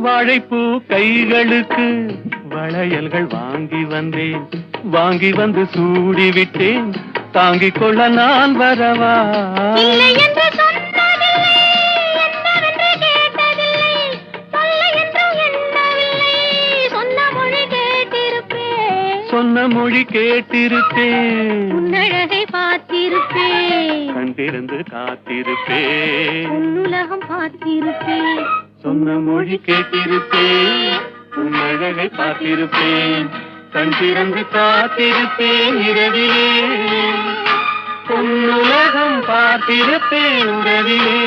வாழைப்பூ கைகளுக்கு வளையல்கள் வாங்கி வந்தேன், வாங்கி வந்து சூடி விட்டேன், தாங்கிக் கொள்ள நான் வரவா? இல்லை என்று சொன்னதில்லை, என்னவென்று கேட்டதில்லை, சொல்ல என்றும் எண்ணவில்லை, சொன்ன மொழி கேட்டிருப்பேன், சொன்ன மொழி கேட்டிருப்பேன், உன்னழகை பார்த்திருப்பேன், கண் திறந்து காத்திருப்பேன், உன்னுலகம் பார்த்திருப்பேன், சொன்ன மொழி கேட்டிருப்பேன், உன்னழகை பார்த்திருப்பேன், கண் திறந்து காத்திருப்பேன், இரவிலே உன்னுலகம் பார்த்திருப்பேன், உறவிலே.